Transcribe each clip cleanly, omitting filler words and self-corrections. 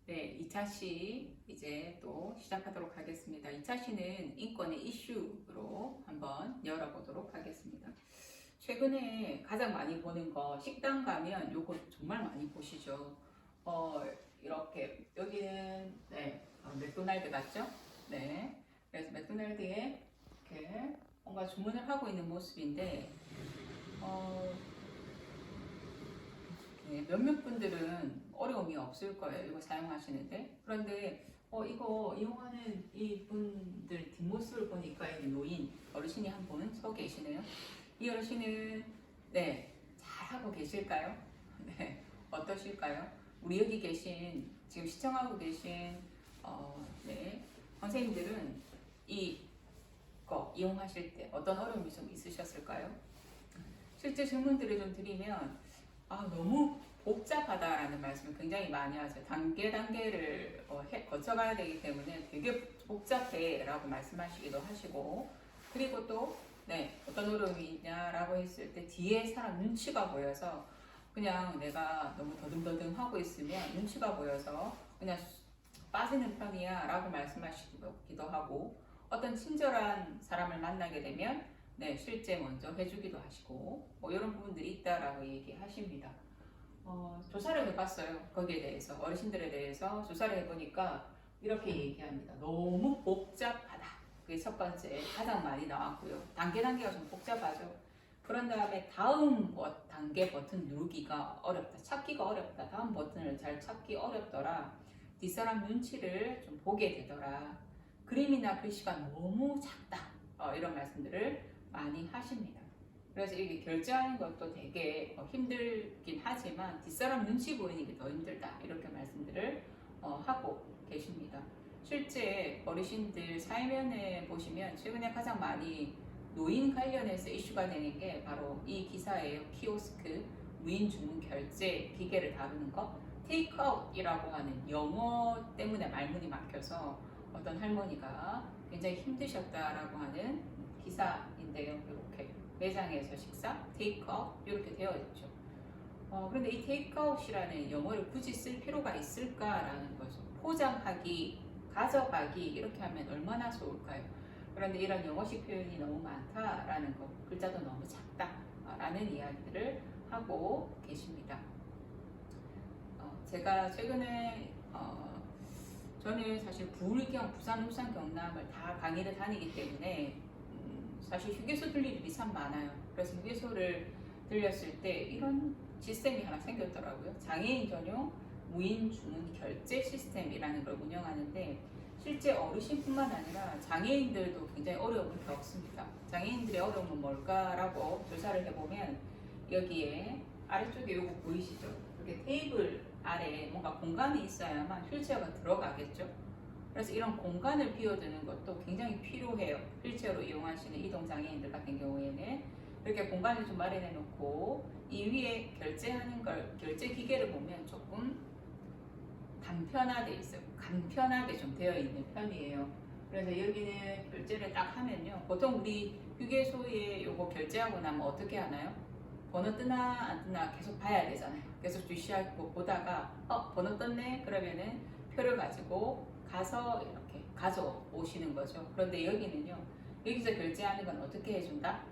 네, 2차 시 이제 또 시작하도록 하겠습니다. 2차 시는 인권의 이슈로 한번 열어보도록 하겠습니다. 최근에 가장 많이 보는 거 식당 가면 요거 정말 많이 보시죠. 이렇게 여기는 맥도날드 같죠? 네. 그래서 맥도날드에 이렇게 뭔가 주문을 하고 있는 모습인데 몇몇 분들은 어려움이 없을 거예요. 이거 사용하시는데. 그런데 이거 이용하는 이 분들 뒷모습을 보니까 이 노인, 어르신이 한 분 서 계시네요. 이 어르신은 잘하고 계실까요? 네, 어떠실까요? 우리 여기 계신, 지금 시청하고 계신 선생님들은 이거 이용하실 때 어떤 어려움이 좀 있으셨을까요? 실제 질문들을 좀 드리면 너무 복잡하다라는 말씀을 굉장히 많이 하죠. 단계를 거쳐가야 되기 때문에 되게 복잡해 라고 말씀하시기도 하시고, 그리고 또 어떤 어려움이 있냐라고 했을 때 뒤에 사람 눈치가 보여서 그냥 내가 너무 더듬더듬 하고 있으면 눈치가 보여서 그냥 빠지는 편이야 라고 말씀하시기도 하고, 어떤 친절한 사람을 만나게 되면 실제 먼저 해주기도 하시고 이런 부분들이 있다라고 얘기하십니다. 조사를 해봤어요. 거기에 대해서 어르신들에 대해서 조사를 해보니까 이렇게 얘기합니다. 너무 복잡하다. 그게 첫 번째 가장 많이 나왔고요. 단계가 좀 복잡하죠. 그런 다음에 다음 단계 버튼 누르기가 어렵다. 찾기가 어렵다. 다음 버튼을 잘 찾기 어렵더라. 뒷사람 눈치를 좀 보게 되더라. 그림이나 글씨가 너무 작다. 이런 말씀들을 많이 하십니다. 그래서 이게 결제하는 것도 되게 힘들긴 하지만 뒷사람 눈치 보이는 게 더 힘들다. 이렇게 말씀들을 하고 계십니다. 실제 어르신들 사회면에 보시면 최근에 가장 많이 노인 관련해서 이슈가 되는 게 바로 이 기사예요. 키오스크, 무인 주문 결제 기계를 다루는 거. 테이크아웃이라고 하는 영어 때문에 말문이 막혀서 어떤 할머니가 굉장히 힘드셨다라고 하는 기사인데요. 이렇게 매장에서 식사, 테이크아웃 이렇게 되어 있죠. 그런데 이 테이크아웃이라는 영어를 굳이 쓸 필요가 있을까라는 거죠. 포장하기, 가져가기 이렇게 하면 얼마나 좋을까요? 그런데 이런 영어식 표현이 너무 많다라는 거, 글자도 너무 작다라는 이야기를 하고 계십니다. 제가 최근에 저는 사실 부울경, 부산, 울산, 경남을 다 강의를 다니기 때문에 사실 휴게소 들릴 일이 참 많아요. 그래서 휴게소를 들렸을 때 이런 시스템이 하나 생겼더라고요. 장애인 전용 무인 주문 결제 시스템이라는 걸 운영하는데 실제 어르신뿐만 아니라 장애인들도 굉장히 어려움을 겪습니다. 장애인들의 어려움은 뭘까라고 조사를 해보면 여기에 아래쪽에 요거 보이시죠? 이렇게 테이블 아래에 뭔가 공간이 있어야만 휠체어가 들어가겠죠. 그래서 이런 공간을 비워두는 것도 굉장히 필요해요. 휠체어로 이용하시는 이동장애인들 같은 경우에는 이렇게 공간을 좀 마련해 놓고 이 위에 결제하는 걸, 결제 기계를 보면 조금 간편하게 있어요. 간편하게 좀 되어 있는 편이에요. 그래서 여기는 결제를 딱 하면요. 보통 우리 휴게소에 요거 결제하고 나면 어떻게 하나요? 번호 뜨나 안 뜨나 계속 봐야 되잖아요. 계속 주시하고 보다가 번호 떴네? 그러면은 표를 가지고 가서 이렇게 가져오시는 거죠. 그런데 여기는요. 여기서 결제하는 건 어떻게 해준다?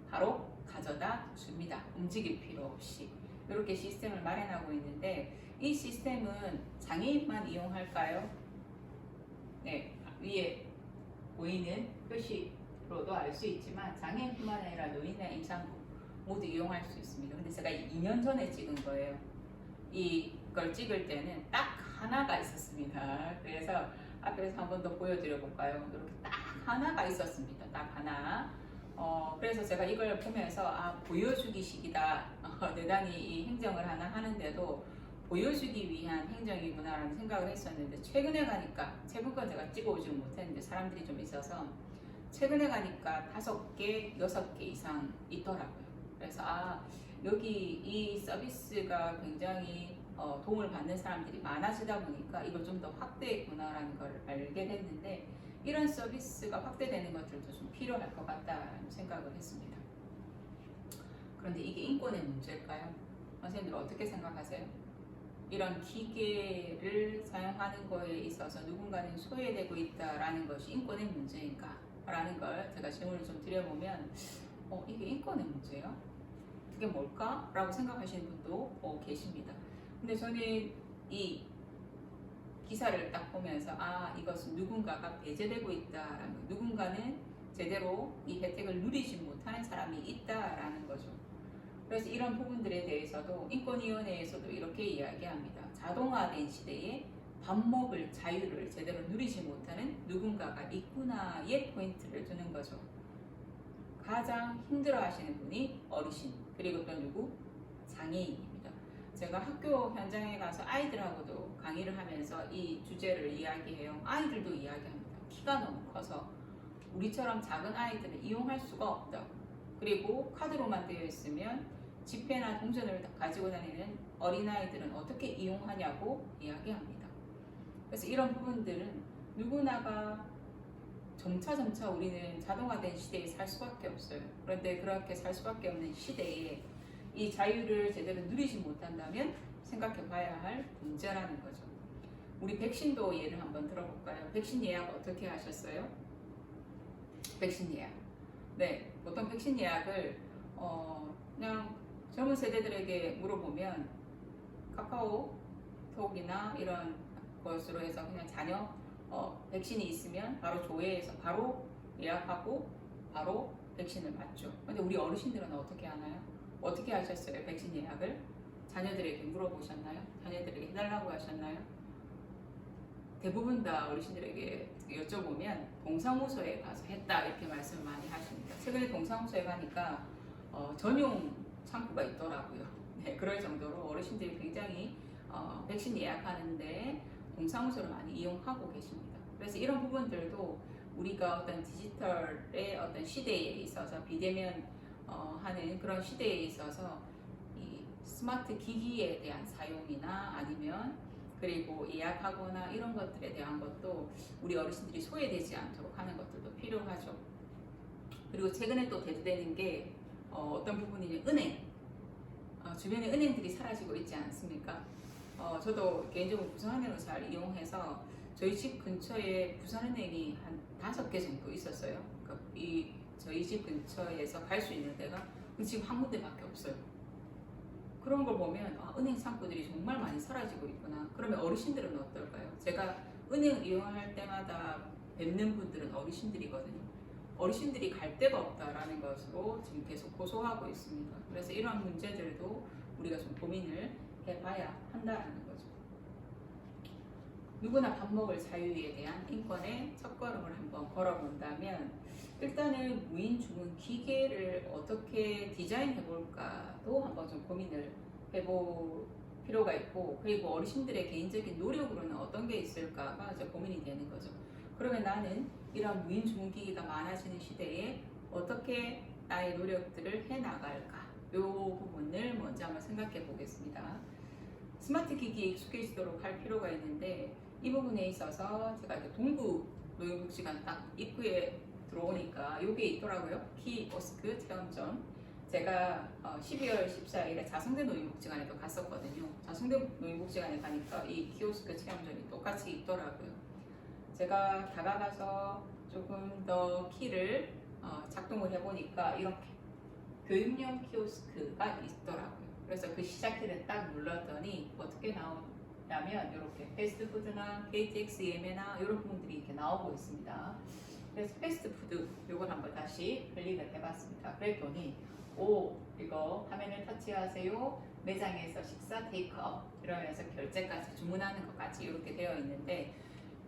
바로 가져다 줍니다. 움직일 필요 없이. 이렇게 시스템을 마련하고 있는데 이 시스템은 장애인만 이용할까요? 네, 위에 보이는 표시로도 알 수 있지만 장애인뿐만 아니라 노인이나 임산부 모두 이용할 수 있습니다. 근데 제가 2년 전에 찍은 거예요. 이걸 찍을 때는 딱 하나가 있었습니다. 그래서 앞에서 한 번 더 보여드려 볼까요? 이렇게 딱 하나가 있었습니다. 딱 하나. 그래서 제가 이걸 보면서 보여주기식이다. 대단히 이 행정을 하나 하는데도 보여주기 위한 행정이구나라는 생각을 했었는데 최근에 가니까 최근 제가 찍어오지는 못했는데 사람들이 좀 있어서 최근에 가니까 5개, 6개 이상 있더라고요. 그래서 여기 이 서비스가 굉장히 도움을 받는 사람들이 많아지다 보니까 이걸 좀 더 확대했구나라는 걸 알게 됐는데 이런 서비스가 확대되는 것들도 좀 필요할 것 같다는 생각을 했습니다. 그런데 이게 인권의 문제일까요? 선생님들 어떻게 생각하세요? 이런 기계를 사용하는 거에 있어서 누군가는 소외되고 있다라는 것이 인권의 문제인가? 라는 걸 제가 질문을 좀 드려보면 이게 인권의 문제요? 그게 뭘까? 라고 생각하시는 분도 계십니다. 근데 저는 이 기사를 딱 보면서 이것은 누군가가 배제되고 있다라는 거, 누군가는 제대로 이 혜택을 누리지 못하는 사람이 있다라는 거죠. 그래서 이런 부분들에 대해서도 인권위원회에서도 이렇게 이야기합니다. 자동화된 시대에 밥 먹을 자유를 제대로 누리지 못하는 누군가가 있구나의 포인트를 두는 거죠. 가장 힘들어하시는 분이 어르신, 그리고 또 누구? 장애인입니다. 제가 학교 현장에 가서 아이들하고도 강의를 하면서 이 주제를 이야기해요. 아이들도 이야기합니다. 키가 너무 커서 우리처럼 작은 아이들은 이용할 수가 없다. 그리고 카드로만 되어 있으면 지폐나 동전을 가지고 다니는 어린아이들은 어떻게 이용하냐고 이야기합니다. 그래서 이런 부분들은 누구나가 점차 우리는 자동화된 시대에 살 수밖에 없어요. 그런데 그렇게 살 수밖에 없는 시대에 이 자유를 제대로 누리지 못한다면 생각해 봐야 할 문제라는 거죠. 우리 백신도 예를 한번 들어볼까요? 백신 예약 어떻게 하셨어요? 백신 예약. 네, 보통 백신 예약을 그냥 젊은 세대들에게 물어보면 카카오톡이나 이런 것으로 해서 그냥 자녀 백신이 있으면 바로 조회해서 바로 예약하고 바로 백신을 맞죠. 근데 우리 어르신들은 어떻게 하나요? 어떻게 하셨어요? 백신 예약을? 자녀들에게 물어보셨나요? 자녀들에게 해달라고 하셨나요? 대부분 다 어르신들에게 여쭤보면 동사무소에 가서 했다 이렇게 말씀을 많이 하십니다. 최근에 동사무소에 가니까 전용 창구가 있더라고요. 네, 그럴 정도로 어르신들이 굉장히 백신 예약하는데 동사무소를 많이 이용하고 계십니다. 그래서 이런 부분들도 우리가 어떤 디지털의 어떤 시대에 있어서 비대면 하는 그런 시대에 있어서 이 스마트 기기에 대한 사용이나 아니면 그리고 예약하거나 이런 것들에 대한 것도 우리 어르신들이 소외되지 않도록 하는 것들도 필요하죠. 그리고 최근에 또 대두되는 게 어떤 부분이냐면 은행. 주변에 은행들이 사라지고 있지 않습니까? 저도 개인적으로 부산은행을 잘 이용해서 저희 집 근처에 부산은행이 한 5개 정도 있었어요. 그러니까 저희 집 근처에서 갈 수 있는 데가 지금 한 군데밖에 없어요. 그런 걸 보면 은행 창구들이 정말 많이 사라지고 있구나. 그러면 어르신들은 어떨까요? 제가 은행 이용할 때마다 뵙는 분들은 어르신들이거든요. 어르신들이 갈 데가 없다라는 것으로 지금 계속 고소하고 있습니다. 그래서 이러한 문제들도 우리가 좀 고민을 해봐야 한다는 거죠. 누구나 밥 먹을 자유에 대한 인권의 첫걸음을 한번 걸어본다면 일단은 무인 주문 기계를 어떻게 디자인해 볼까도 한번 좀 고민을 해볼 필요가 있고, 그리고 어르신들의 개인적인 노력으로는 어떤 게 있을까가 이제 고민이 되는 거죠. 그러면 나는 이런 무인 주문 기기가 많아지는 시대에 어떻게 나의 노력들을 해 나갈까? 이 부분을 먼저 한번 생각해 보겠습니다. 스마트 기기에 익숙해지도록 할 필요가 있는데 이 부분에 있어서 제가 이렇게 동부 노인복지관 딱 입구에 들어오니까 이게 있더라고요. 키오스크 체험점. 제가 12월 14일에 자성대 노인복지관에도 갔었거든요. 자성대 노인복지관에 가니까 이 키오스크 체험점이 똑같이 있더라고요. 제가 다가가서 조금 더 키를 작동을 해보니까 이렇게 교육용 키오스크가 있더라고요. 그래서 그 시작키를 딱 눌렀더니 어떻게 나오냐면 이렇게 패스트푸드나 KTX 예매나 이런 부분들이 이렇게 나오고 있습니다. 그래서 패스트푸드 이걸 한번 다시 클릭을 해봤습니다. 그랬더니 이거 화면을 터치하세요. 매장에서 식사 테이크아웃 이러면서 결제까지 주문하는 것까지 이렇게 되어 있는데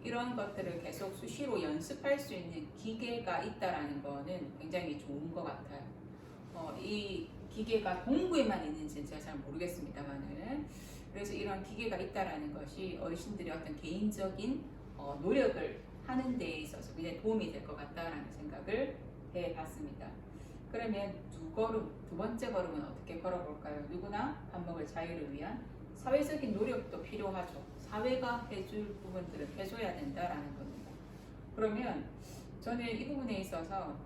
이런 것들을 계속 수시로 연습할 수 있는 기계가 있다라는 거는 굉장히 좋은 것 같아요. 이 기계가 동구에만 있는지는 제가 잘 모르겠습니다만은 그래서 이런 기계가 있다라는 것이 어르신들의 어떤 개인적인 노력을 하는 데 있어서 굉장히 도움이 될 것 같다라는 생각을 해봤습니다. 그러면 두 번째 걸음은 어떻게 걸어볼까요? 누구나 밥 먹을 자유를 위한 사회적인 노력도 필요하죠. 사회가 해줄 부분들은 해줘야 된다라는 겁니다. 그러면 저는 이 부분에 있어서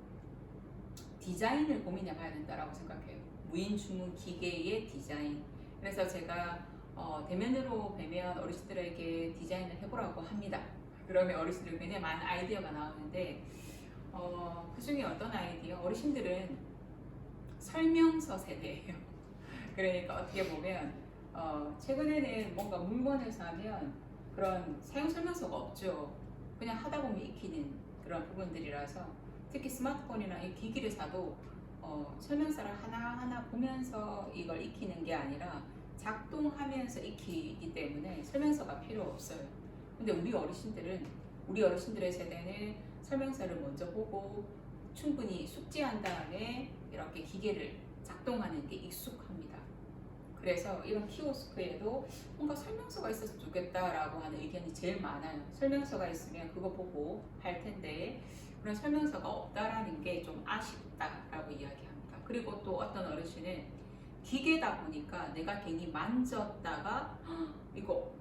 디자인을 고민해 봐야 된다라고 생각해요. 무인 주문 기계의 디자인. 그래서 제가 대면으로 뵈면 어르신들에게 디자인을 해보라고 합니다. 그러면 어르신들 굉장히 많은 아이디어가 나오는데 그 중에 어떤 아이디어? 어르신들은 설명서 세대예요. 그러니까 어떻게 보면 최근에는 뭔가 물건을 사면 그런 사용 설명서가 없죠. 그냥 하다 보면 익히는 그런 부분들이라서 특히 스마트폰이나 이 기기를 사도 설명서를 하나하나 보면서 이걸 익히는 게 아니라 작동하면서 익히기 때문에 설명서가 필요 없어요. 근데 우리 어르신들의 세대는 설명서를 먼저 보고 충분히 숙지한 다음에 이렇게 기계를 작동하는 게 익숙합니다. 그래서 이런 키오스크에도 뭔가 설명서가 있었으면 좋겠다라고 하는 의견이 제일 많아요. 설명서가 있으면 그거 보고 할 텐데 그런 설명서가 없다라는 게 좀 아쉽다라고 이야기합니다. 그리고 또 어떤 어르신은 기계다 보니까 내가 괜히 만졌다가 이거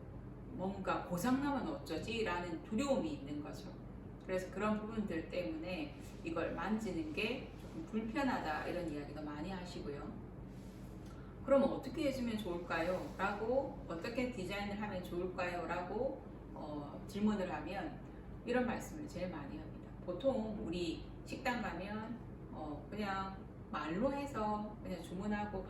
뭔가 고장나면 어쩌지? 라는 두려움이 있는 거죠. 그래서 그런 부분들 때문에 이걸 만지는 게 조금 불편하다 이런 이야기도 많이 하시고요. 그러면 어떻게 해주면 좋을까요? 라고 어떻게 디자인을 하면 좋을까요? 라고 질문을 하면 이런 말씀을 제일 많이 합니다. 보통 우리 식당 가면 그냥 말로 해서 그냥 주문하고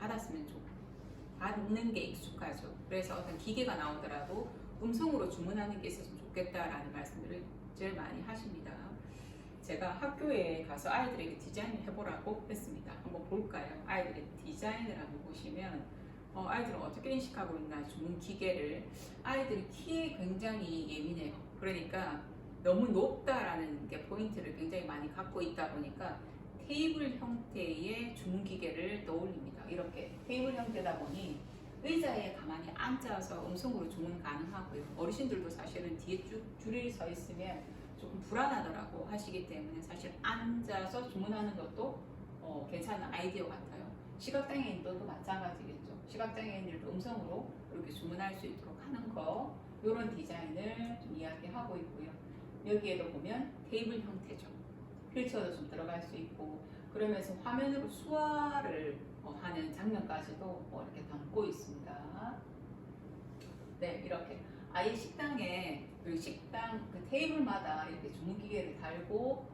받는 게 익숙하죠. 그래서 어떤 기계가 나오더라도 음성으로 주문하는 게 있었으면 좋겠다라는 말씀들을 제일 많이 하십니다. 제가 학교에 가서 아이들에게 디자인을 해보라고 했습니다. 한번 볼까요? 아이들의 디자인을 한번 보시면 아이들은 어떻게 인식하고 있나 주문 기계를. 아이들이 키에 굉장히 예민해요. 그러니까 너무 높다라는 게 포인트를 굉장히 많이 갖고 있다 보니까 테이블 형태의 주문 기계를 떠올립니다. 이렇게 테이블 형태다 보니 의자에 가만히 앉아서 음성으로 주문 가능하고요. 어르신들도 사실은 뒤에 쭉 줄이 서 있으면 조금 불안하더라고 하시기 때문에 사실 앉아서 주문하는 것도 괜찮은 아이디어 같아요. 시각장애인들도 마찬가지겠죠. 시각장애인들도 음성으로 이렇게 주문할 수 있도록 하는 거, 이런 디자인을 좀 이야기하고 있고요. 여기에도 보면 테이블 형태죠. 휠체어도 좀 들어갈 수 있고, 그러면서 화면으로 수화를 하는 장면까지도 이렇게 담고 있습니다. 네, 이렇게 아예 식당에 그 테이블마다 이렇게 주문 기계를 달고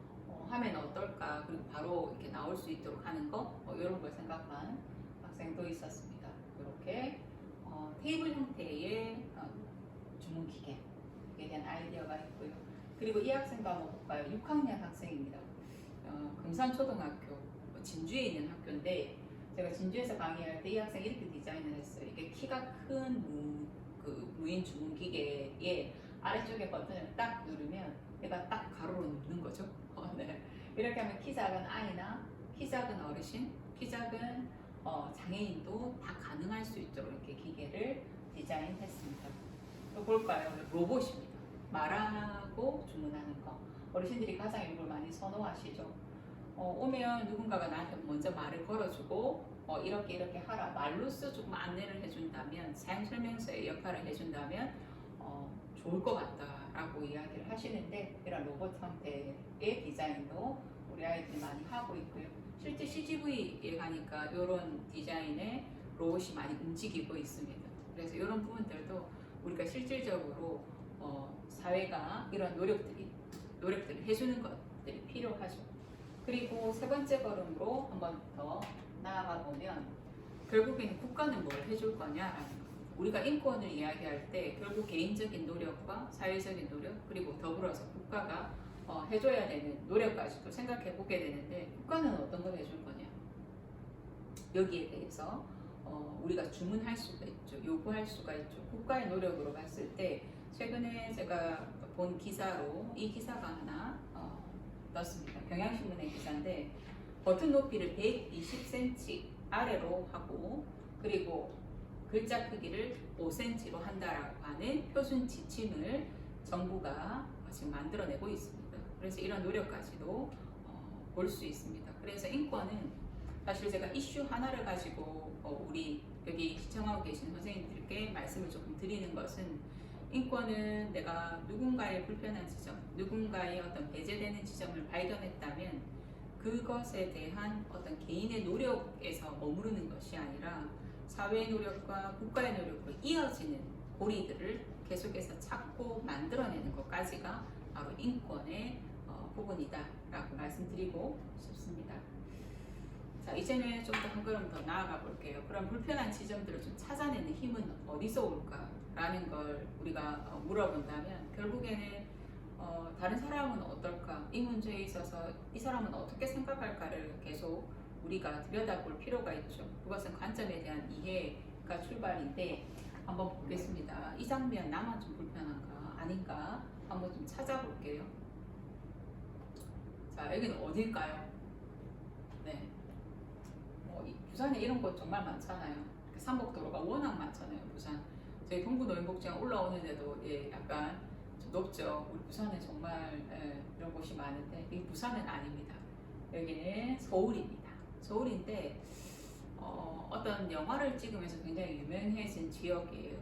하면 어떨까, 그리고 바로 이렇게 나올 수 있도록 하는 거, 이런 걸 생각한 학생도 있었습니다. 이렇게 테이블 형태의 주문 기계에 대한 아이디어가 있고요. 그리고 이 학생도 한번 볼까요? 6학년 학생입니다. 금산초등학교 진주에 있는 학교인데, 제가 진주에서 강의할 때 이 학생이 이렇게 디자인을 했어요. 이게 키가 큰 무인 주문 기계에 아래쪽에 버튼을 딱 누르면 얘가 딱 가로로 눕는 거죠. 네. 이렇게 하면 키 작은 아이나 키 작은 어르신, 키 작은 장애인도 다 가능할 수 있도록 이렇게 기계를 디자인했습니다. 또 볼까요? 로봇입니다. 말하고 주문하는 거. 어르신들이 가장 이걸 많이 선호하시죠. 오면 누군가가 나한테 먼저 말을 걸어주고 이렇게 하라, 말로써 조금 안내를 해준다면, 사용설명서의 역할을 해준다면 좋을 것 같다라고 이야기를 하시는데, 이런 로봇 형태의 디자인도 우리 아이들이 많이 하고 있고요. 실제 CGV에 가니까 이런 디자인의 로봇이 많이 움직이고 있습니다. 그래서 이런 부분들도 우리가 실질적으로 사회가 이런 노력들을 해주는 것들이 필요하죠. 그리고 세 번째 걸음으로 한 번 더 나아가 보면, 결국에는 국가는 뭘 해줄 거냐라는 거. 우리가 인권을 이야기할 때 결국 개인적인 노력과 사회적인 노력, 그리고 더불어서 국가가 해줘야 되는 노력까지도 생각해 보게 되는데, 국가는 어떤 걸 해줄 거냐, 여기에 대해서 우리가 주문할 수가 있죠. 요구할 수가 있죠. 국가의 노력으로 봤을 때 최근에 제가 본 기사로 이 기사가 하나 떴습니다. 경향신문의 기사인데, 버튼 높이를 120cm 아래로 하고, 그리고 글자 크기를 5cm로 한다라고 하는 표준 지침을 정부가 지금 만들어내고 있습니다. 그래서 이런 노력까지도 볼 수 있습니다. 그래서 인권은 사실 제가 이슈 하나를 가지고 우리 여기 시청하고 계신 선생님들께 말씀을 조금 드리는 것은, 인권은 내가 누군가의 불편한 지점, 누군가의 어떤 배제되는 지점을 발견했다면 그것에 대한 어떤 개인의 노력에서 머무르는 것이 아니라 사회의 노력과 국가의 노력으로 이어지는 고리들을 계속해서 찾고 만들어내는 것까지가 바로 인권의 부분이다라고 말씀드리고 싶습니다. 자, 이제는 좀 더 한 걸음 더 나아가 볼게요. 그런 불편한 지점들을 좀 찾아내는 힘은 어디서 올까라는 걸 우리가 물어본다면 결국에는 다른 사람은 어떨까? 이 문제에 있어서 이 사람은 어떻게 생각할까를 계속 우리가 들여다볼 필요가 있죠. 그것은 관점에 대한 이해가 출발인데 한번 보겠습니다. 이 장면 나만 좀 불편한가? 아닌가? 한번 좀 찾아볼게요. 자, 여기는 어딜까요? 네. 부산에 이런 곳 정말 많잖아요. 삼복도로가 워낙 많잖아요. 부산. 저희 동부노인복지관 올라오는데도 약간 좀 높죠. 우리 부산에 정말 이런 곳이 많은데 이 부산은 아닙니다. 여기는 서울입니다. 서울인데 어떤 영화를 찍으면서 굉장히 유명해진 지역이에요.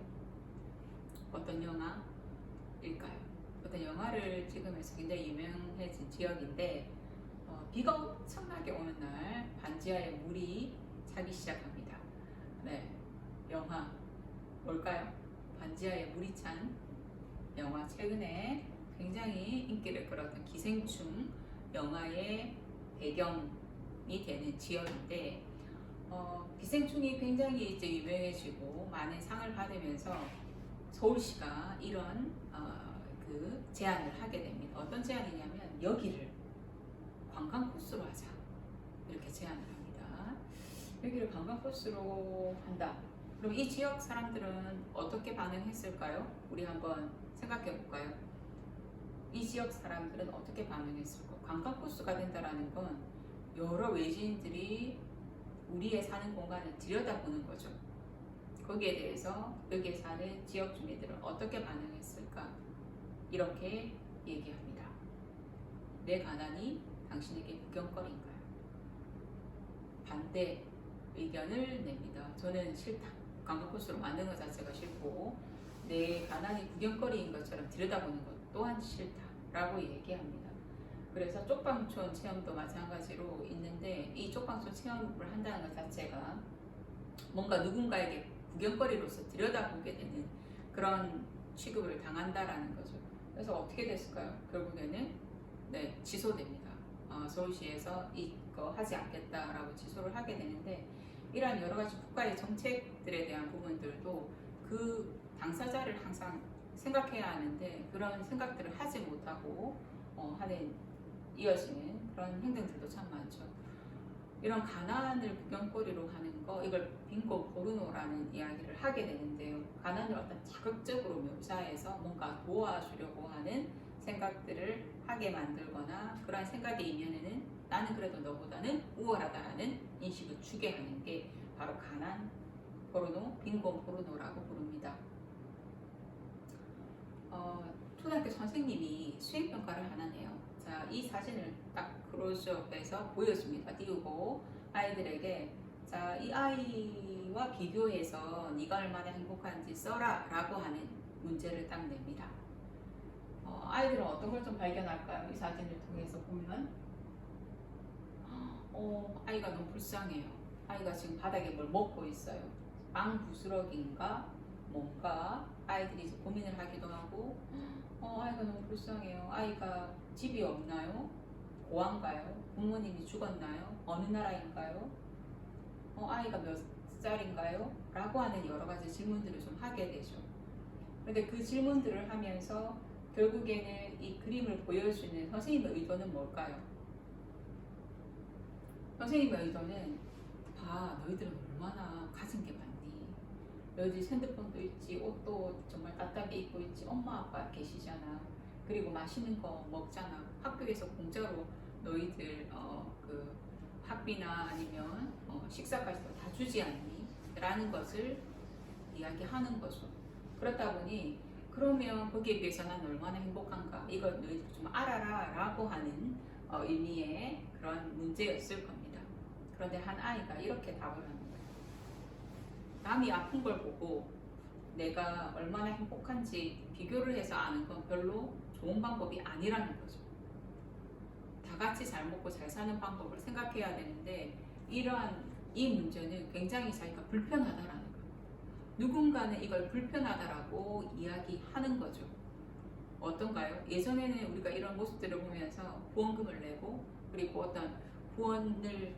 어떤 영화일까요? 어떤 영화를 찍으면서 굉장히 유명해진 지역인데 비가 엄청나게 오는 날 반지하에 물이 차기 시작합니다. 네, 영화 뭘까요? 반지하에 물이 찬 영화. 최근에 굉장히 인기를 끌었던 기생충 영화의 배경이 되는 지역인데 기생충이 굉장히 이제 유명해지고 많은 상을 받으면서 서울시가 이런 그 제안을 하게 됩니다. 어떤 제안이냐면 여기를 관광 코스로 하자 이렇게 제안을 합니다. 여기를 관광 코스로 한다. 그럼 이 지역 사람들은 어떻게 반응했을까요? 우리 한번 생각해 볼까요? 이 지역 사람들은 어떻게 반응했을까? 관광 코스가 된다라는 건 여러 외지인들이 우리의 사는 공간을 들여다보는 거죠. 거기에 대해서 여기에 사는 지역 주민들은 어떻게 반응했을까? 이렇게 얘기합니다. 내 가난이 당신에게 구경거리인가요? 반대 의견을 냅니다. 저는 싫다. 관광 코스로 만든 것 자체가 싫고 내 가난이 구경거리인 것처럼 들여다보는 것 또한 싫다라고 얘기합니다. 그래서 쪽방촌 체험도 마찬가지로 있는데 이 쪽방촌 체험을 한다는 것 자체가 뭔가 누군가에게 구경거리로서 들여다보게 되는 그런 취급을 당한다라는 거죠. 그래서 어떻게 됐을까요? 결국에는 취소됩니다. 서울시에서 이거 하지 않겠다라고 취소를 하게 되는데 이러한 여러 가지 국가의 정책들에 대한 부분들도 그 당사자를 항상 생각해야 하는데 그런 생각들을 하지 못하고 하는 이어지는 그런 행동들도 참 많죠. 이런 가난을 구경거리로 하는 거 이걸 빈곤 포르노라는 이야기를 하게 되는데요. 가난을 어떤 자극적으로 묘사해서 뭔가 도와주려고 하는 생각들을 하게 만들거나 그러한 생각의 이면에는 나는 그래도 너보다는 우월하다라는 인식을 주게 하는 게 바로 가난 포르노, 빈곤 포르노라고 부릅니다. 초등학교 선생님이 수행평가를 하나 내요. 자, 이 사진을 딱 클로즈업해서 보여줍니다. 띄우고 아이들에게 자, 이 아이와 비교해서 네가 얼마나 행복한지 써라 라고 하는 문제를 딱 냅니다. 아이들은 어떤 걸 좀 발견할까요? 이 사진을 통해서 보면 아이가 너무 불쌍해요. 아이가 지금 바닥에 뭘 먹고 있어요. 빵 부스러기인가 뭔가 아이들이 이제 고민을 하기도 하고 아이가 너무 불쌍해요. 아이가 집이 없나요? 고아인가요? 부모님이 죽었나요? 어느 나라인가요? 아이가 몇 살인가요? 라고 하는 여러 가지 질문들을 좀 하게 되죠. 그런데 그 질문들을 하면서 결국에는 이 그림을 보여주는 선생님의 의도는 뭘까요? 선생님의 의도는 봐, 너희들은 얼마나 가진 게 많니? 너희들 핸드폰도 있지, 옷도 정말 따뜻하게 입고 있지, 엄마 아빠 계시잖아. 그리고 맛있는 거 먹잖아. 학교에서 공짜로 너희들 그 학비나 아니면 식사까지도 다 주지 않니? 라는 것을 이야기하는 거죠. 그렇다 보니 그러면 거기에 비해서 난 얼마나 행복한가 이걸 너희들 좀 알아라 라고 하는 의미의 그런 문제였을 겁니다. 그런데 한 아이가 이렇게 답을 합니다. 남이 아픈 걸 보고 내가 얼마나 행복한지 비교를 해서 아는 건 별로 좋은 방법이 아니라는 거죠. 다 같이 잘 먹고 잘 사는 방법을 생각해야 되는데 이러한 이 문제는 굉장히 자기가 불편하다라는 거예요. 누군가는 이걸 불편하다라고 이야기하는 거죠. 어떤가요? 예전에는 우리가 이런 모습들을 보면서 후원금을 내고 그리고 어떤 후원을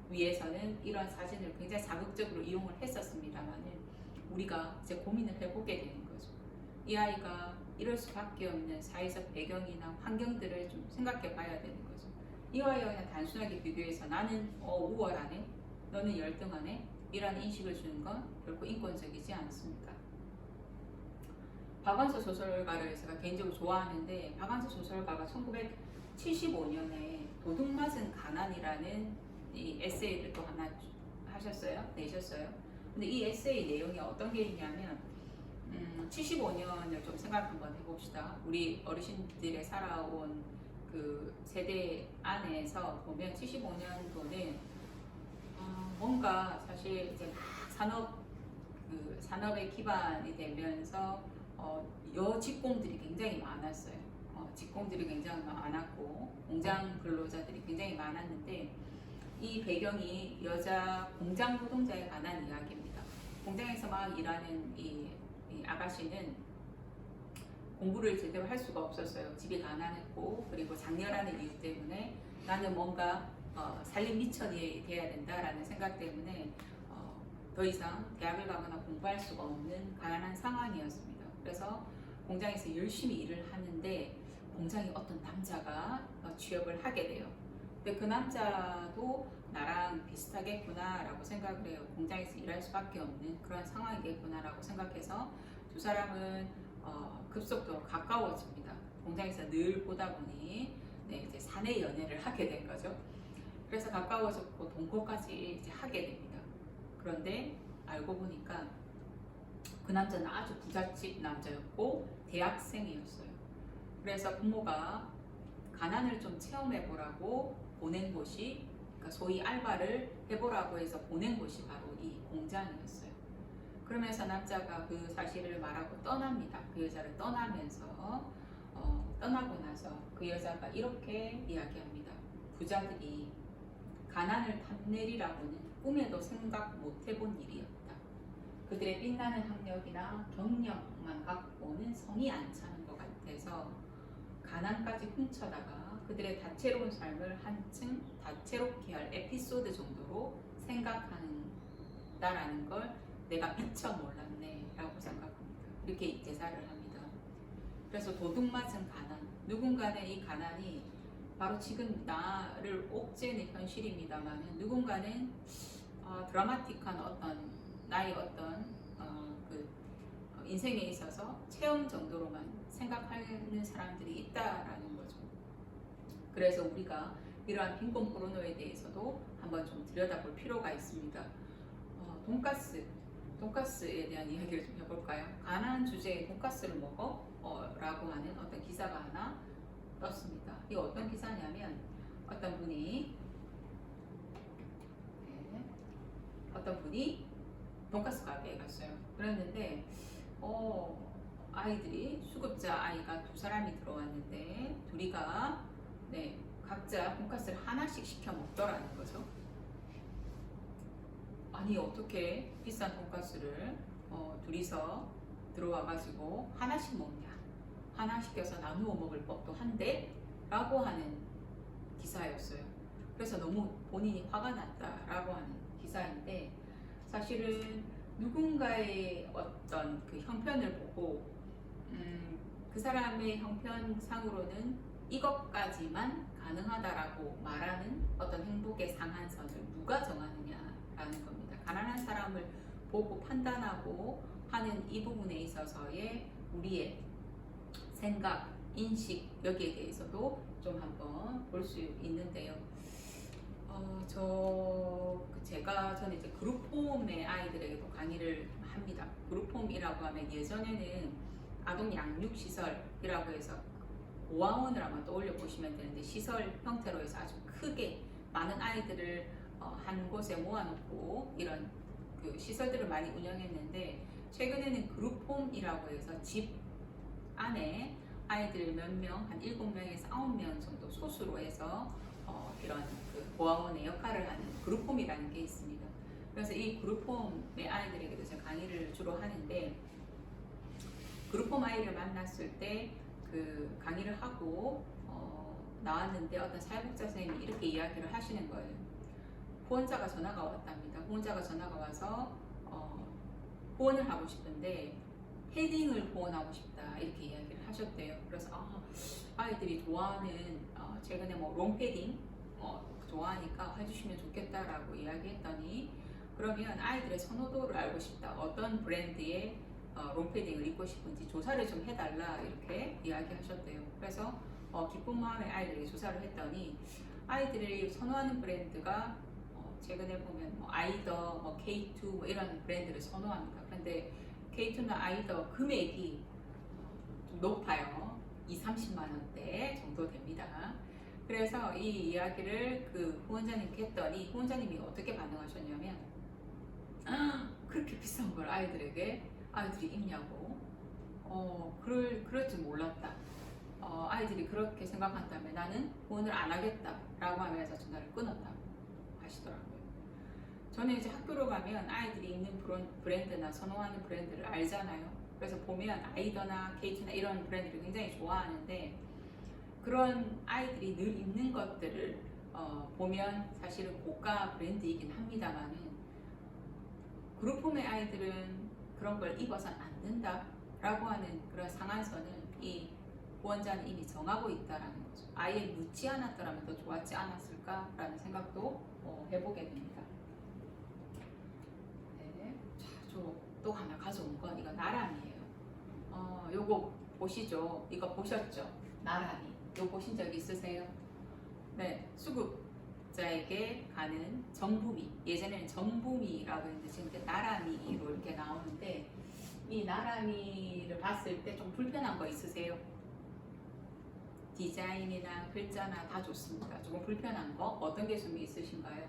위해서는 이런 사진을 굉장히 자극적으로 이용을 했었습니다만은 우리가 이제 고민을 해보게 되는 거죠. 이 아이가 이럴 수밖에 없는 사회적 배경이나 환경들을 좀 생각해 봐야 되는 거죠. 이 아이와 그냥 단순하게 비교해서 나는 우월하네, 너는 열등하네 이라는 인식을 주는 건 결코 인권적이지 않습니다. 박완서 소설가를 제가 개인적으로 좋아하는데 박완서 소설가가 1975년에 도둑맞은 가난이라는 이 에세이를 또 하나 내셨어요. 근데 이 에세이 내용이 어떤 게 있냐면 75년을 좀 생각 한번 해봅시다. 우리 어르신들의 살아온 그 세대 안에서 보면 75년도는 뭔가 사실 이제 막 산업의 기반이 되면서 여직공들이 굉장히 많았어요. 직공들이 굉장히 많았고 공장 근로자들이 굉장히 많았는데 이 배경이 여자 공장 노동자에 관한 이야기입니다. 공장에서 막 일하는 이 아가씨는 공부를 제대로 할 수가 없었어요. 집이 가난했고 그리고 장녀라는 이유 때문에 나는 뭔가 살림 미천이 돼야 된다라는 생각 때문에 더 이상 대학을 가거나 공부할 수가 없는 가난한 상황이었습니다. 그래서 공장에서 열심히 일을 하는데 공장에 어떤 남자가 취업을 하게 돼요. 근데 그 남자도 나랑 비슷하겠구나 라고 생각을 해요. 공장에서 일할 수밖에 없는 그런 상황이겠구나 라고 생각해서 두 사람은 급속도로 가까워집니다. 공장에서 늘 보다 보니 이제 사내 연애를 하게 된 거죠. 그래서 가까워졌고 동거까지 이제 하게 됩니다. 그런데 알고 보니까 그 남자는 아주 부잣집 남자였고 대학생이었어요. 그래서 부모가 가난을 좀 체험해 보라고 보낸 곳이, 그러니까 소위 알바를 해보라고 해서 보낸 곳이 바로 이 공장이었어요. 그러면서 남자가 그 사실을 말하고 떠납니다. 그 여자를 떠나면서 떠나고 나서 그 여자가 이렇게 이야기합니다. 부자들이 가난을 탐내리라고는 꿈에도 생각 못 해본 일이었다. 그들의 빛나는 학력이나 경력만 갖고는 성이 안 차는 것 같아서 가난까지 훔쳐다가 그들의 다채로운 삶을 한층 다채롭게 할 에피소드 정도로 생각한다라는 걸 내가 미처 몰랐네 라고 생각합니다. 이렇게 제사를 합니다. 그래서 도둑맞은 가난, 누군가는 이 가난이 바로 지금 나를 옥죄는 현실입니다만 누군가는 드라마틱한 나의 인생에 있어서 체험 정도로만 생각하는 사람들이 있다라는 거죠. 그래서 우리가 이러한 빈곤 포르노에 대해서도 한번 좀 들여다볼 필요가 있습니다. 돈가스에 대한 이야기를 좀 해볼까요? 가난한 주제에 돈가스를 먹어? 라고 하는 어떤 기사가 하나 떴습니다. 이게 어떤 기사냐면 어떤 분이 돈가스 가게에 갔어요. 그랬는데 아이들이 수급자 아이가 두 사람이 들어왔는데 둘이가 각자 돈가스를 하나씩 시켜 먹더라는 거죠. 아니 어떻게 비싼 돈가스를 둘이서 들어와가지고 하나씩 먹냐, 하나 시켜서 나누어 먹을 법도 한데 라고 하는 기사였어요. 그래서 너무 본인이 화가 났다라고 하는 기사인데 사실은 누군가의 어떤 그 형편을 보고 그 사람의 형편상으로는 이것까지만 가능하다라고 말하는 어떤 행복의 상한선을 누가 정하느냐라는 겁니다. 가난한 사람을 보고 판단하고 하는 이 부분에 있어서의 우리의 생각, 인식 여기에 대해서도 좀 한번 볼 수 있는데요. 저는 이제 그룹홈의 아이들에게도 강의를 합니다. 그룹홈이라고 하면 예전에는 아동 양육 시설이라고 해서 고아원을 아마 떠올려 보시면 되는데 시설 형태로 해서 아주 크게 많은 아이들을 한 곳에 모아놓고 이런 그 시설들을 많이 운영했는데 최근에는 그룹홈이라고 해서 집 안에 아이들 몇 명, 한 7명에서 9명 정도 소수로 해서 이런 그 보호원의 역할을 하는 그룹홈이라는 게 있습니다. 그래서 이 그룹홈의 아이들에게도 제가 강의를 주로 하는데, 그룹홈 아이를 만났을 때 그 강의를 하고 나왔는데 어떤 사회복지사 선생님이 이렇게 이야기를 하시는 거예요. 후원자가 전화가 왔답니다. 후원자가 전화가 와서 후원을 하고 싶은데 패딩을 후원하고 싶다 이렇게 이야기를 하셨대요. 그래서 아이들이 좋아하는 최근에 뭐 롱패딩 좋아하니까 해주시면 좋겠다라고 이야기했더니, 그러면 아이들의 선호도를 알고 싶다, 어떤 브랜드의 롱패딩을 입고 싶은지 조사를 좀 해달라 이렇게 이야기하셨대요. 그래서 기쁜 마음에 아이들에게 조사를 했더니 아이들이 선호하는 브랜드가 최근에 보면 뭐 아이더, 뭐 K2 뭐 이런 브랜드를 선호합니다. 그런데 K2나 아이더 금액이 좀 높아요. 30만 원대 정도 됩니다. 그래서 이 이야기를 그 후원자님께 했더니 후원자님이 어떻게 반응하셨냐면, 그렇게 비싼 걸 아이들이 입냐고. 그럴 줄 몰랐다. 아이들이 그렇게 생각한다면 나는 후원을 안 하겠다 라고 하면서 전화를 끊었다고 하시더라고요. 저는 이제 학교로 가면 아이들이 입는 브랜드나 선호하는 브랜드를 알잖아요. 그래서 보면 아이더나 케이트나 이런 브랜드를 굉장히 좋아하는데, 그런 아이들이 늘 입는 것들을 보면 사실은 고가 브랜드이긴 합니다만은, 그룹홈의 아이들은 그런 걸 입어서는 안 된다 라고 하는 그런 상한선을 이 후원자는 이미 정하고 있다라는 거죠. 아예 묻지 않았더라면 더 좋았지 않았을까라는 생각도 해보게 됩니다. 네. 자, 저 또 하나 가져온 건 이거 나람이에요. 요거 보시죠. 이거 보셨죠? 나람이. 이거 보신 적 있으세요? 네, 수급자에게 가는 정부미. 예전에는 정부미라고 했는데 지금 나람이로 이렇게 나오는데, 이 나람이를 봤을 때 좀 불편한 거 있으세요? 디자인이나 글자나 다 좋습니다. 조금 불편한 거 어떤 게 좀 있으신가요?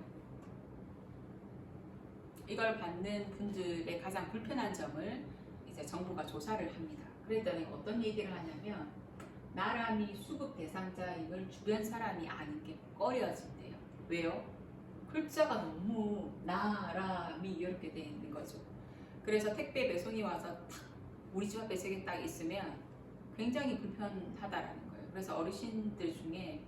이걸 받는 분들의 가장 불편한 점을 이제 정부가 조사를 합니다. 그랬더니 어떤 얘기를 하냐면, 나람이 수급 대상자임을 주변 사람이 아는 게 꺼려진대요. 왜요? 글자가 너무 나람이 이렇게 되어 있는 거죠. 그래서 택배 배송이 와서 탁 우리 집 앞에 세 개 딱 있으면 굉장히 불편하다라는 거예요. 그래서 어르신들 중에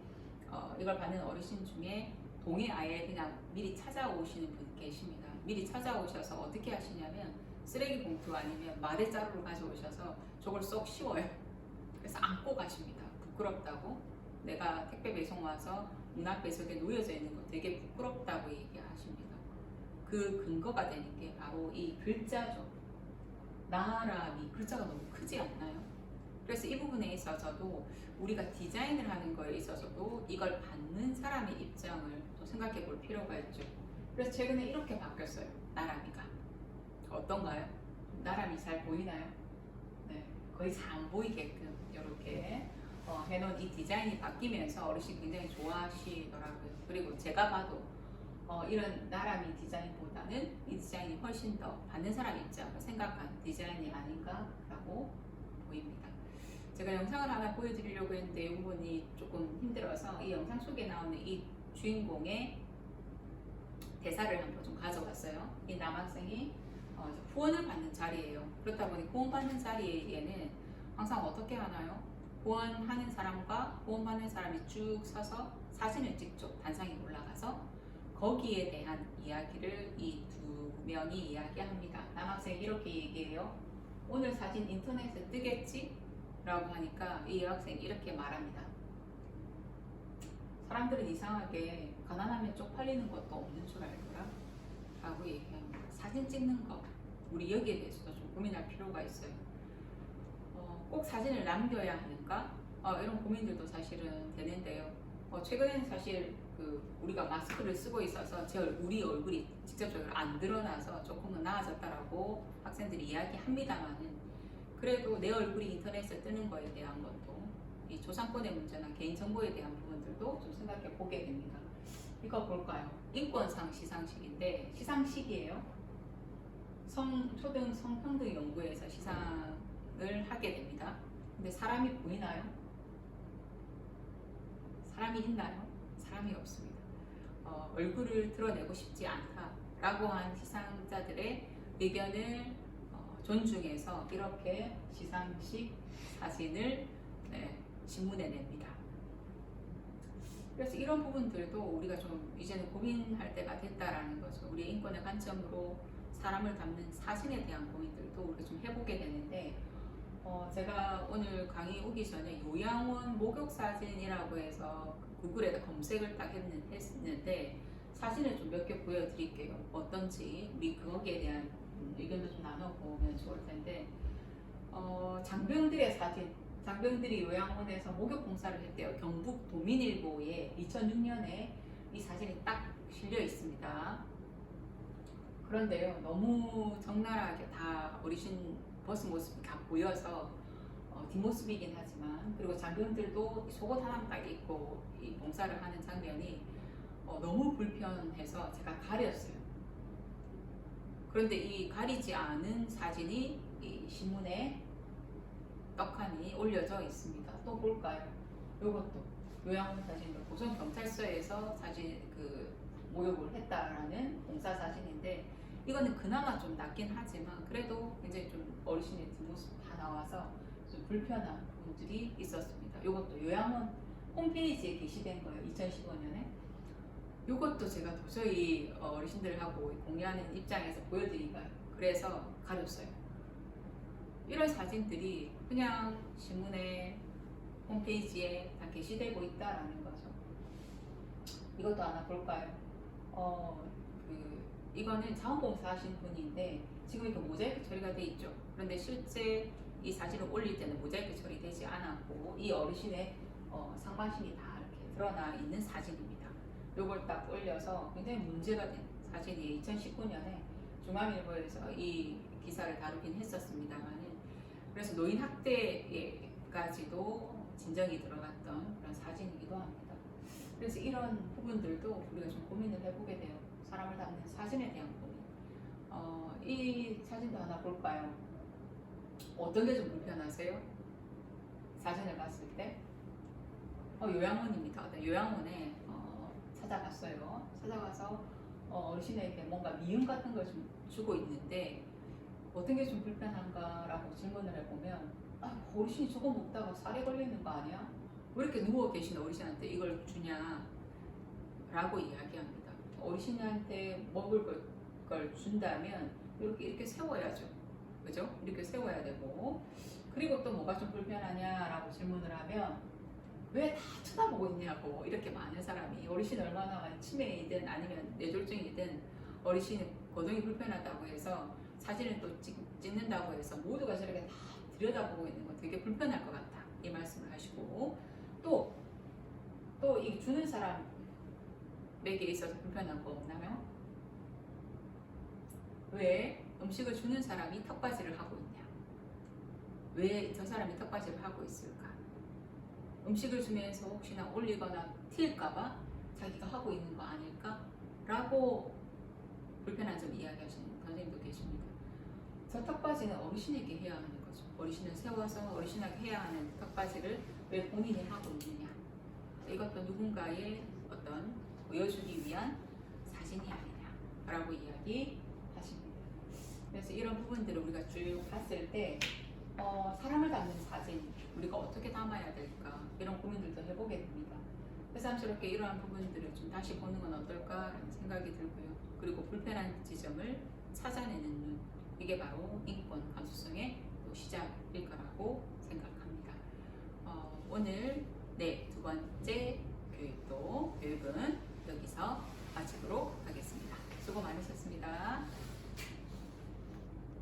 이걸 받는 어르신 중에 동해 아예 그냥 미리 찾아오시는 분 계십니다. 미리 찾아오셔서 어떻게 하시냐면, 쓰레기 봉투 아니면 마대자루를 가져오셔서 저걸 쏙 씌워요. 그래서 안고 가십니다. 부끄럽다고. 내가 택배 배송 와서 문 앞에 저게 놓여져 있는 거 되게 부끄럽다고 얘기하십니다. 그 근거가 되는 게 바로 이 글자죠. 나람이 글자가 너무 크지 않나요? 그래서 이 부분에 있어서도 우리가 디자인을 하는 거에 있어서도 이걸 받는 사람의 입장을 또 생각해 볼 필요가 있죠. 그래서 최근에 이렇게 바뀌었어요. 나람이가. 어떤가요? 나람이 잘 보이나요? 네, 거의 잘 안 보이게끔 이렇게 해놓은 이 디자인이 바뀌면서 어르신이 굉장히 좋아하시더라고요. 그리고 제가 봐도 이런 나람이 디자인보다는 이 디자인이 훨씬 더 받는 사람 입장을 생각한 디자인이 아닌가라고 보입니다. 제가 영상을 하나 보여드리려고 했는데 이 부분이 조금 힘들어서 이 영상 속에 나오는 이 주인공의 대사를 한번 좀 가져왔어요. 이 남학생이 후원을 받는 자리예요. 그렇다 보니 후원받는 자리에는 항상 어떻게 하나요? 후원하는 사람과 후원받는 사람이 쭉 서서 사진을 찍죠. 단상에 올라가서 거기에 대한 이야기를 이 두 명이 이야기합니다. 남학생이 이렇게 얘기해요. 오늘 사진 인터넷에 뜨겠지? 라고 하니까 이 여학생이 이렇게 말합니다. 사람들은 이상하게 가난하면 쪽팔리는 것도 없는 줄 알더라 라고 얘기합니다. 사진 찍는 거, 우리 여기에 대해서도 좀 고민할 필요가 있어요. 꼭 사진을 남겨야 하는가? 이런 고민들도 사실은 되는데요. 최근에는 사실 우리가 마스크를 쓰고 있어서 우리 얼굴이 직접적으로 안 드러나서 조금은 나아졌다라고 학생들이 이야기합니다만은, 그래도 내 얼굴이 인터넷에 뜨는 거에 대한 것도, 이 저작권의 문제나 개인정보에 대한 부분들도 좀 생각해 보게 됩니다. 이거 볼까요? 인권상 시상식인데, 시상식이에요. 초등 성평등 연구에서 시상을 하게 됩니다. 근데 사람이 보이나요? 사람이 있나요? 사람이 없습니다. 얼굴을 드러내고 싶지 않다라고 한 시상자들의 의견을 존중해서 이렇게 시상식 사진을 신문에 냅니다. 그래서 이런 부분들도 우리가 좀 이제는 고민할 때가 됐다라는 거죠. 우리의 인권의 관점으로 사람을 담는 사진에 대한 고민들도 우리가 좀 해보게 되는데, 제가 오늘 강의 오기 전에 요양원 목욕 사진이라고 해서 구글에다 검색을 딱 했는데 사진을 좀 몇 개 보여드릴게요. 어떤지 우리 거기에 대한 의견도 좀 나눠보면 좋을 텐데, 장병들의 사진, 장병들이 요양원에서 목욕 봉사를 했대요. 경북 도민일보에 2006년에 이 사진이 딱 실려 있습니다. 그런데요, 너무 적나라하게 다 어르신 벗은 모습이 다 보여서 뒷모습이긴 하지만, 그리고 장병들도 속옷 하나만 딱 입고 이 봉사를 하는 장면이 너무 불편해서 제가 가렸어요. 그런데 이 가리지 않은 사진이 이 신문에 떡하니 올려져 있습니다. 또 볼까요? 이것도 요양원 사진도 고성 경찰서에서 사진 모욕을 했다라는 봉사 사진인데, 이거는 그나마 좀 낫긴 하지만 그래도 굉장히 좀 어르신의 뒷모습 다 나와서 좀 불편한 부분들이 있었습니다. 이것도 요양원 홈페이지에 게시된 거예요. 2015년에. 이것도 제가 도저히 어르신들하고 공유하는 입장에서 보여드리기가 그래서 가렸어요. 이런 사진들이 그냥 신문에 홈페이지에 다 게시되고 있다라는 거죠. 이것도 하나 볼까요? 이거는 자원봉사 하신 분인데 지금 이렇게 모자이크 처리가 돼 있죠. 그런데 실제 이 사진을 올릴 때는 모자이크 처리되지 않았고 이 어르신의 상반신이 다 이렇게 드러나 있는 사진입니다. 이걸 딱 올려서 굉장히 문제가 된 사진이 2019년에 중앙일보에서 이 기사를 다루긴 했었습니다만, 그래서 노인 학대까지도 진정이 들어갔던 그런 사진이기도 합니다. 그래서 이런 부분들도 우리가 좀 고민을 해보게 돼요. 사람을 담는 사진에 대한 고민. 이 사진도 하나 볼까요? 어떤 게 좀 불편하세요? 사진을 봤을 때? 요양원입니다. 요양원에 찾아갔어요. 찾아가서 어르신에게 뭔가 미움 같은 걸 좀 주고 있는데, 어떤 게 좀 불편한가라고 질문을 해보면, 어르신이 저거 먹다가 살에 걸리는 거 아니야? 왜 이렇게 누워 계신 어르신한테 이걸 주냐? 라고 이야기합니다. 어르신한테 먹을 걸 준다면 이렇게 세워야죠. 그죠? 이렇게 세워야 되고, 그리고 또 뭐가 좀 불편하냐라고 질문을 하면 왜 다 쳐다보고 있냐고, 이렇게 많은 사람이 어르신 얼마나 치매이든 아니면 뇌졸중이든 어르신이 거동이 불편하다고 해서 사진을 또 찍는다고 해서 모두가 저렇게 다 들여다보고 있는 건 되게 불편할 것 같다, 이 말씀을 하시고, 또 이 주는 사람에게 있어서 불편한 거 없나요? 왜 음식을 주는 사람이 턱받이를 하고 있냐? 왜 저 사람이 턱받이를 하고 있을까? 음식을 주면서 혹시나 올리거나 튈까봐 자기가 하고 있는 거 아닐까? 라고 불편한 점 이야기하시는 선생님도 계십니다. 저 턱받이는 어르신에게 해야 하는 거죠. 어르신을 세워서 어르신에게 해야 하는 턱받이를 왜 본인이 하고 있느냐? 이것도 누군가의 어떤 보여주기 위한 사진이 아니냐라고 이야기하십니다. 그래서 이런 부분들을 우리가 쭉 봤을 때 사람을 담는 사진 우리가 어떻게 담아야 될까, 이런 고민들도 해보게 됩니다. 새삼스럽게 이러한 부분들을 좀 다시 보는 건 어떨까라는 생각이 들고요. 그리고 불편한 지점을 찾아내는 눈, 이게 바로 인권 감수성의 또 시작일 거라고 생각합니다. 오늘 두 번째 교육은 여기서 마치도록 하겠습니다. 수고 많으셨습니다.